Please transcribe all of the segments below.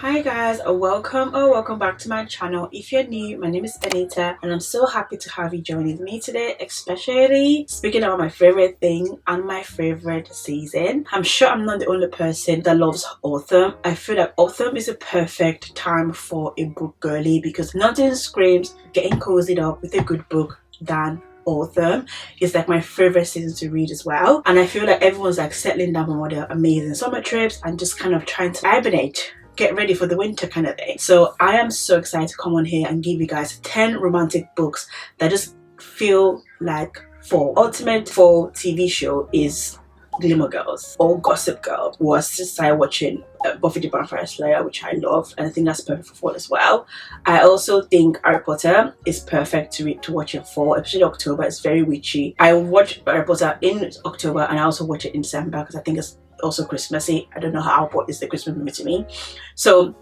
Hi guys, welcome back to my channel. If you're new, my name is Benita and I'm so happy to have you joining me today, especially speaking about my favorite thing and my favorite season. I'm sure I'm not the only person that loves autumn. I feel like autumn is a perfect time for a book girly because nothing screams getting cozied up with a good book than autumn. It's like my favorite season to read as well, and I feel like everyone's like settling down on their amazing summer trips and just kind of trying to hibernate, get ready for the winter kind of thing. So I am so excited to come on here and give you guys 10 romantic books that just feel like fall. Ultimate fall TV show is Glimmer Girls or Gossip Girl. Was just started watching Buffy the Vampire Slayer, which I love, and I think that's perfect for fall as well. I also think Harry Potter is perfect to watch in fall, especially October. It's very witchy. I watch Harry Potter in October and I also watch it in December because I think it's also Christmassy. I don't know how, but it's the Christmas movie to me. So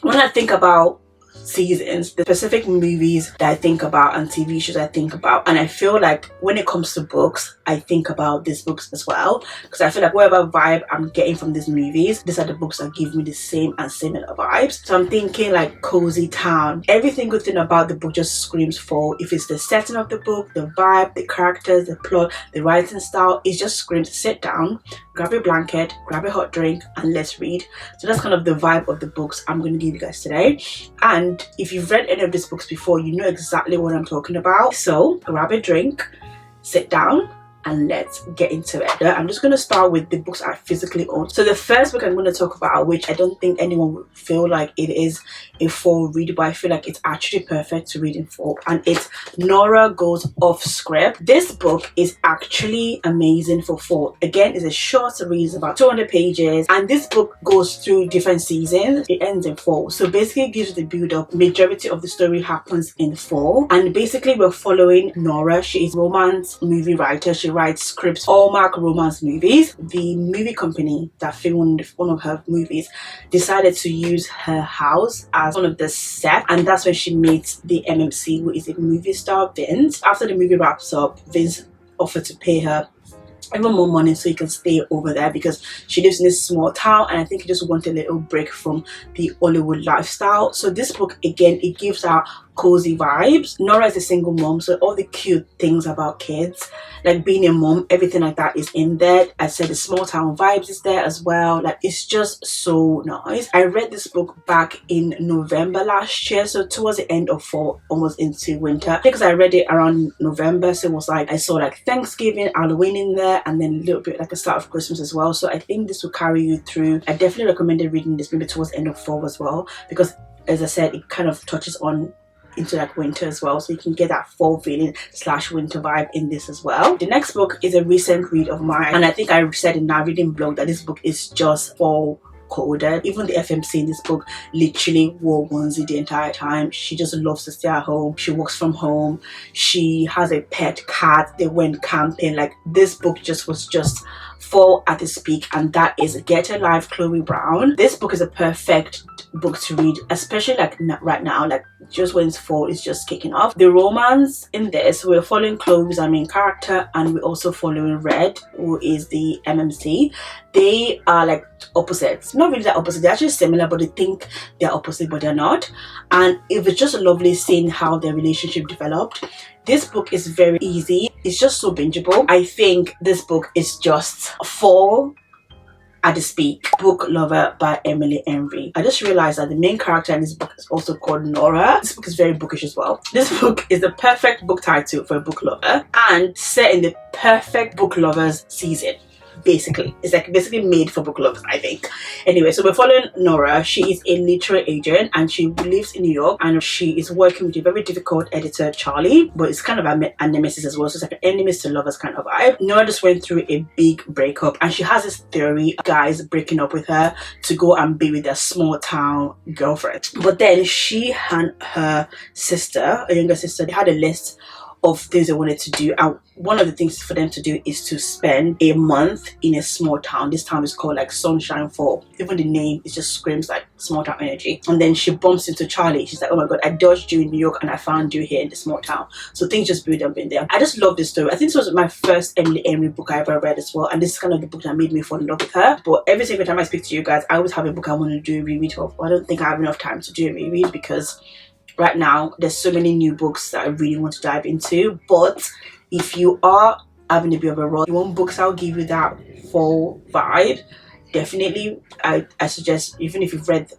when I think about seasons, the specific movies that I think about and TV shows I think about, and I feel like when it comes to books, I think about these books as well, because I feel like whatever vibe I'm getting from these movies, these are the books that give me the same and similar vibes. So I'm thinking like cozy town. Every single thing about the book just screams fall. If it's the setting of the book, the vibe, the characters, the plot, the writing style, it just screams sit down, grab a blanket, grab a hot drink, and let's read. So that's kind of the vibe of the books I'm going to give you guys today. And if you've read any of these books before, you know exactly what I'm talking about. So grab a drink, sit down, and let's get into it. I'm just going to start with the books I physically own. So the first book I'm going to talk about, which I don't think anyone would feel like it is a fall read, but I feel like it's actually perfect to read in fall, and it's Nora Goes Off Script. This book is actually amazing for fall. Again, it's a short read, it's about 200 pages, and this book goes through different seasons. It ends in fall, so basically it gives you the build up. Majority of the story happens in fall, and basically we're following Nora. She is a romance movie writer. She writes scripts, Hallmark romance movies. The movie company that filmed one of her movies decided to use her house as one of the sets, and that's when she meets the MMC, who is a movie star, Vince. After the movie wraps up, Vince offered to pay her even more money so he can stay over there because she lives in this small town, and I think he just wanted a little break from the Hollywood lifestyle. So this book, again, it gives her cozy vibes. Nora is a single mom, so all the cute things about kids, like being a mom, everything like that is in there. I said the small town vibes is there as well. Like, it's just so nice. I read this book back in November last year, so towards the end of fall, almost into winter, because I read it around November. So it was like I saw like Thanksgiving, Halloween in there, and then a little bit like the start of Christmas as well. So I think this will carry you through. I definitely recommended reading this maybe towards the end of fall as well, because as I said, it kind of touches on into like winter as well, so you can get that fall feeling / winter vibe in this as well. The next book is a recent read of mine, and I think I said in our reading blog that this book is just fall coded. Even the FMC in this book literally wore onesie the entire time. She just loves to stay at home. She works from home. She has a pet cat. They went camping. Like, this book was just fall at its peak, and that is Get a Life, Chloe Brown. This book is a perfect book to read, especially like right now, like just when it's fall, it's just kicking off. The romance in this, we're following Chloe, who's our main character, and we're also following Red, who is the MMC. They are like opposites, not really that opposite, they're actually similar, but they think they're opposite but they're not, and it was just lovely seeing how their relationship developed. This book is very easy, it's just so bingeable. I think this book is just fall at its peak. Book Lover by Emily Henry. I just realized that the main character in this book is also called Nora. This book is very bookish as well. This book is the perfect book title for a book lover and set in the perfect book lovers season. Basically, it's like basically made for book lovers, I think. Anyway, so we're following Nora. She is a literary agent and she lives in New York, and she is working with a very difficult editor, Charlie, but it's kind of a nemesis as well, so it's like an enemies to lovers kind of vibe. Nora just went through a big breakup, and she has this theory of guys breaking up with her to go and be with their small town girlfriend. But then she and her sister, a younger sister, they had a list of things they wanted to do, and one of the things for them to do is to spend a month in a small town. This town is called like Sunshine Fall. Even the name, it just screams like small town energy. And then she bumps into Charlie. She's like, oh my god, I dodged you in New York and I found you here in the small town. So things just build up in there. I just love this story. I think this was my first Emily Henry book I ever read as well, and this is kind of the book that made me fall in love with her. But every single time I speak to you guys, I always have a book I want to do a reread of. I don't think I have enough time to do a reread because right now there's so many new books that I really want to dive into. But if you are having a bit of a run, you want books that'll give you that fall vibe, definitely I suggest, even if you've read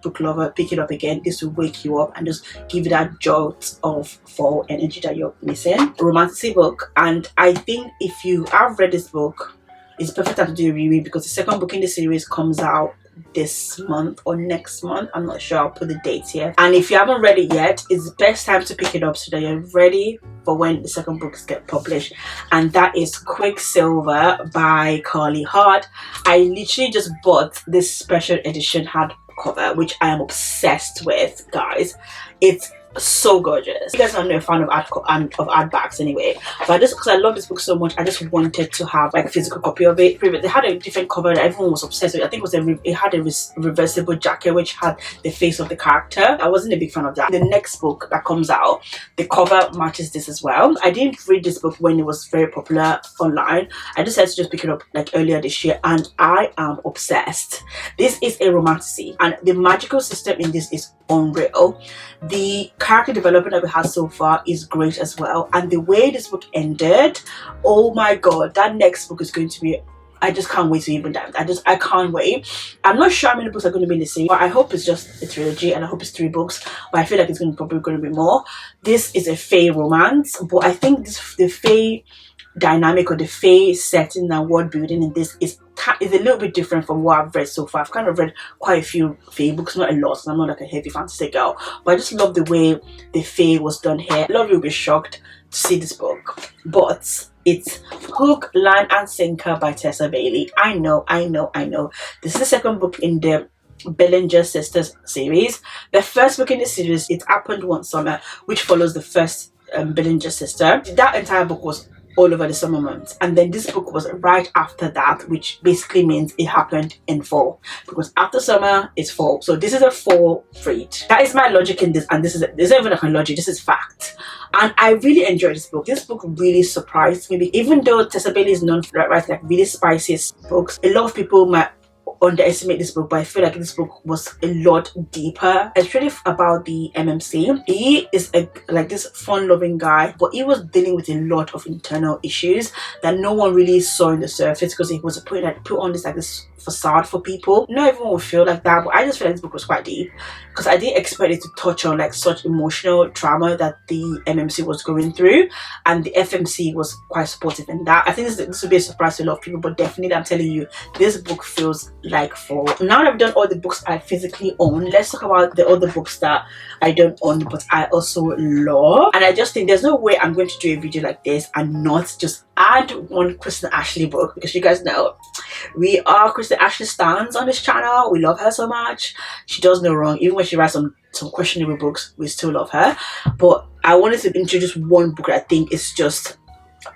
Book Lover, pick it up again. This will wake you up and just give you that jolt of fall energy that you're missing. A romantasy book, and I think if you have read this book, it's perfect time to do a reread because the second book in the series comes out this month or next month. I'm not sure. I'll put the dates here. And if you haven't read it yet, it's the best time to pick it up so that you're ready for when the second books get published, and that is Quicksilver by Carly Hart. I literally just bought this special edition hardcover, which I am obsessed with, guys. It's so gorgeous. You guys know I'm a fan of hardbacks anyway, but just because I love this book so much, I just wanted to have like a physical copy of it. They had a different cover that everyone was obsessed with. I think it had a reversible jacket which had the face of the character. I wasn't a big fan of that. The next book that comes out, the cover matches this as well. I didn't read this book when it was very popular online. I decided to just pick it up like earlier this year, and I am obsessed. This is a romantasy, and the magical system in this is unreal. The character development that we had so far is great as well, and the way this book ended, oh my god, that next book is going to be, I just can't wait to even dive. I can't wait. I'm not sure how many books are going to be in the series, but I hope it's just a trilogy, and I hope it's 3 books, but I feel like it's probably going to be more. This is a fae romance, but I think the fae dynamic or the fae setting and world building in this is a little bit different from what I've read so far. I've kind of read quite a few fae books, not a lot, so I'm not like a heavy fantasy girl, but I just love the way the fae was done here. A lot of you will be shocked to see this book, but it's Hook, Line and Sinker by Tessa Bailey. I know. This is the second book in the Bellinger Sisters series. The first book in the series, It Happened One Summer, which follows the first Bellinger sister. That entire book was all over the summer months, and then this book was right after that, which basically means it happened in fall, because after summer it's fall, so this is a fall read. That is my logic in this, and this isn't even like a logic, this is fact. And I really enjoyed this book. This book really surprised me, even though Tessa Bailey is known for writing like really spicy books. A lot of people might underestimate this book, but I feel like this book was a lot deeper. It's really about the MMC. He is like this fun-loving guy, but he was dealing with a lot of internal issues that no one really saw in the surface, because he was put on this like this facade for people. Not everyone will feel like that, but I just feel like this book was quite deep, because I didn't expect it to touch on like such emotional trauma that the MMC was going through, and the FMC was quite supportive in that. I think this will be a surprise to a lot of people, but definitely I'm telling you, this book feels like fall. Now that I've done all the books I physically own, let's talk about the other books that I don't own but I also love. And I just think there's no way I'm going to do a video like this and not just add one Kristen Ashley book, because you guys know we are Kristen Ashley stans on this channel. We love her so much. She does no wrong. Even when she writes some questionable books, we still love her. But I wanted to introduce one book that I think is just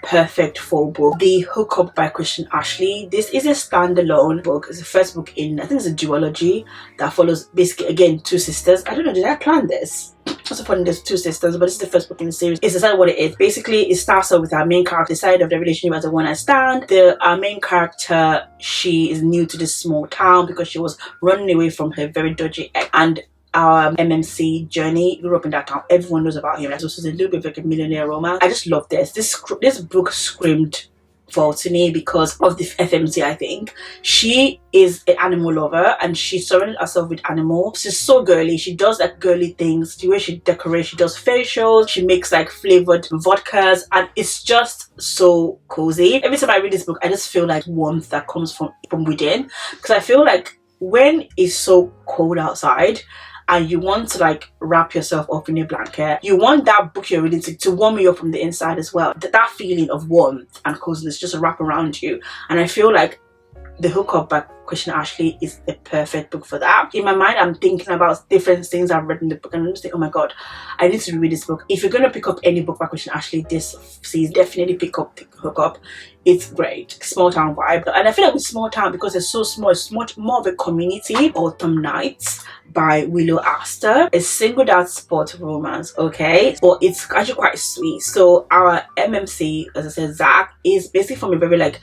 perfect fall book, The Hookup by Kristen Ashley. This is a standalone book. It's the first book in, I think it's a duology that follows basically again 2 sisters. I don't know, did I plan this? What's the point? There's 2 sisters, but this is the first book in the series. It's decided what it is. Basically, it starts off with our main character side of the relationship as a one night stand. Our main character, she is new to this small town because she was running away from her very dodgy ex, and our MMC journey grew up in that town. Everyone knows about him. So this is a little bit like a millionaire romance. I just love this. This book screamed fall to me because of the FMC. I think she is an animal lover and she surrounded herself with animals. She's so girly. She does like girly things. The way she decorates, she does facials, she makes like flavored vodkas, and it's just so cozy. Every time I read this book, I just feel like warmth that comes from within, because I feel like when it's so cold outside and you want to like wrap yourself up in a blanket, you want that book you're reading to warm you up from the inside as well. That feeling of warmth and coziness just wrap around you. And I feel like The Hookup by Christian Ashley is the perfect book for that. In my mind, I'm thinking about different things I've read in the book, and I'm just like, oh my god, I need to read this book. If you're going to pick up any book by Christian Ashley this season, definitely pick up The Hookup. It's great. Small town vibe. And I feel like with small town, because it's so small, it's much more of a community. Autumn Nights by Willow Astor. A singled out sport romance, okay? But it's actually quite sweet. So our MMC, as I said, Zach, is basically from a very like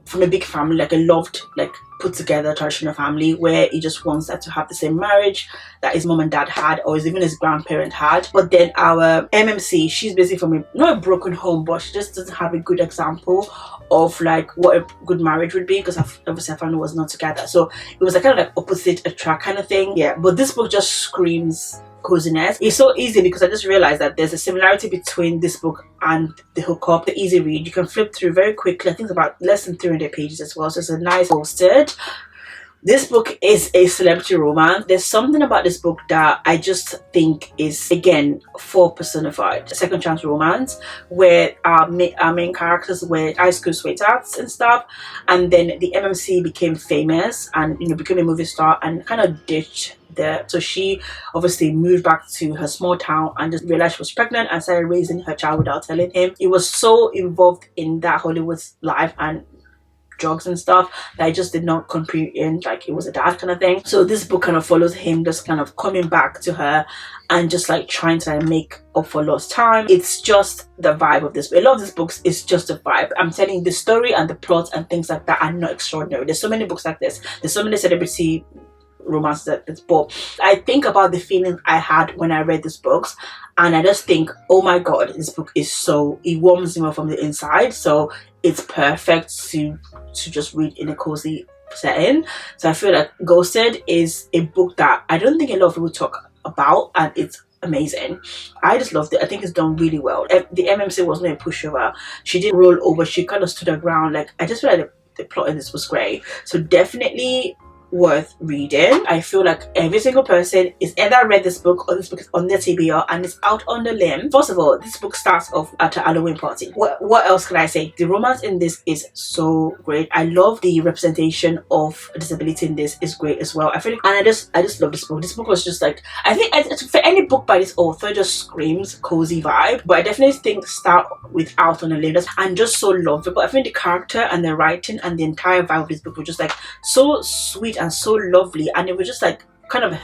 from a big family, like a loved, like put together traditional family, where he just wants that to have the same marriage that his mom and dad had, or even his grandparent had. But then our MMC, she's basically from a not a broken home, but she just doesn't have a good example of like what a good marriage would be, because obviously her family was not together. So it was a kind of like opposite attract kind of thing. Yeah, but this book just screams coziness. It's so easy, because I just realized that there's a similarity between this book and The Hookup. The easy read, you can flip through very quickly. I think it's about less than 300 pages as well, so it's a nice posted. This book is a celebrity romance. There's something about this book that I just think is, again, for personified second chance romance, where our main characters were high school sweethearts and stuff, and then the MMC became famous and became a movie star and kind of ditched there. So she obviously moved back to her small town and just realized she was pregnant and started raising her child without telling him. He was so involved in that Hollywood life and drugs and stuff that I just did not comprehend like it was a dad kind of thing. So this book kind of follows him just kind of coming back to her and just like trying to make up for lost time. It's just the vibe of this book. A lot of these books is just a vibe. I'm telling you, the story and the plot and things like that are not extraordinary. There's so many books like this. There's so many celebrity romance that it's book. I think about the feeling I had when I read these books, and I just think, oh my god, this book is so, it warms me up from the inside. So it's perfect to just read in a cozy setting. So I feel like Ghosted is a book that I don't think a lot of people talk about, and it's amazing. I just loved it. I think it's done really well. The MMC was not a pushover. She didn't roll over. She kind of stood her ground. Like, I just feel like the plot in this was great. So definitely worth reading. I feel like every single person is either read this book or this book is on their TBR and it's out on the limb. First of all, this book starts off at a Halloween party. What else can I say? The romance in this is so great. I love the representation of disability in this is great as well. I feel like, and I just love this book. This book was just like, I think for any book by this author just screams cozy vibe. But I definitely think start with Out on the Limb and just so lovable. I think the character and the writing and the entire vibe of this book were just like so sweet and so lovely, and it was just like kind of,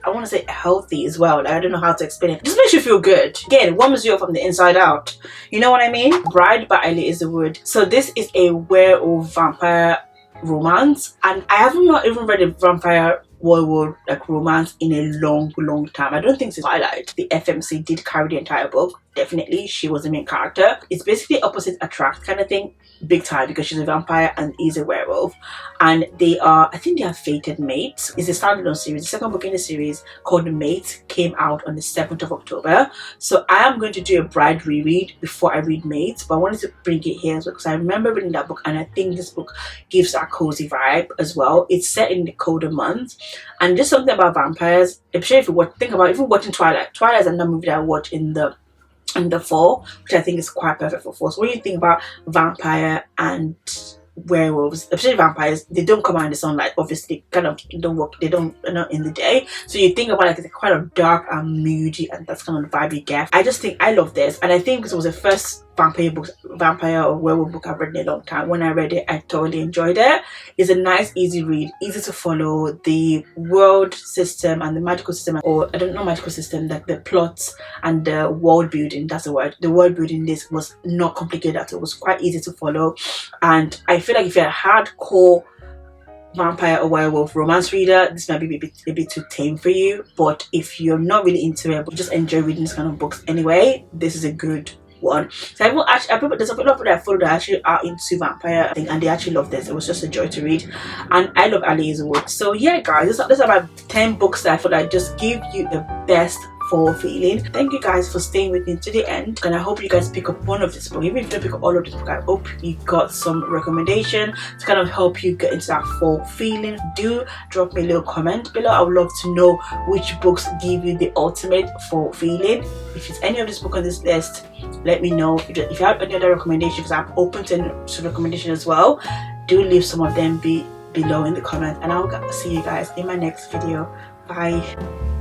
I want to say healthy as well. Like, I don't know how to explain it. It just makes you feel good. Again, warms you up from the inside out. You know what I mean? Bride by Ellie is the word. So this is a werewolf vampire romance, and I have not even read a vampire werewolf like romance in a long time. I don't think since Twilight. The FMC did carry the entire book. Definitely she was the main character. It's basically opposite attract kind of thing, big time, because she's a vampire and he's a werewolf, and they are, I think they are fated mates. It's a standalone series. The second book in the series, called The Mate, came out on the 7th of October. So I am going to do a bride reread before I read Mates, but I wanted to bring it here as well because I remember reading that book and I think this book gives that cozy vibe as well. It's set in the colder months, and just something about vampires, especially if you think about even watching Twilight. Twilight is another movie that I watched in the fall, which I think is quite perfect for fall. So when you think about vampire and werewolves, especially vampires, they don't come out in the sunlight, obviously, kind of don't work, they don't, not in the day. So you think about like it's quite of dark and moody, and that's kind of the vibe you get. I just think I love this, and I think this was the first vampire or werewolf book I've read in a long time. When I read it, I totally enjoyed it. It's a nice, easy read, easy to follow. The world system and the magical system, or I don't know, magical system, like the plots and the world building, that's the word. The world building this was not complicated at all. It was quite easy to follow, and I feel like if you're a hardcore vampire or werewolf romance reader, this might be a bit too tame for you. But if you're not really into it but just enjoy reading this kind of books anyway, this is a good one. So there's a lot of people that I follow that actually are into vampire thing, and they actually love this. It was just a joy to read, and I love Ali Hazelwood. So yeah guys, these are my 10 books that I feel like just give you the best fall feeling. Thank you guys for staying with me to the end, and I hope you guys pick up one of this book. Even if you don't pick up all of this book, I hope you got some recommendation to kind of help you get into that fall feeling. Do drop me a little comment below. I would love to know which books give you the ultimate fall feeling. If it's any of this book on this list, let me know. If you have any other recommendations, I'm open to recommendation as well. do leave some of them below in the comments, and I'll see you guys in my next video. Bye.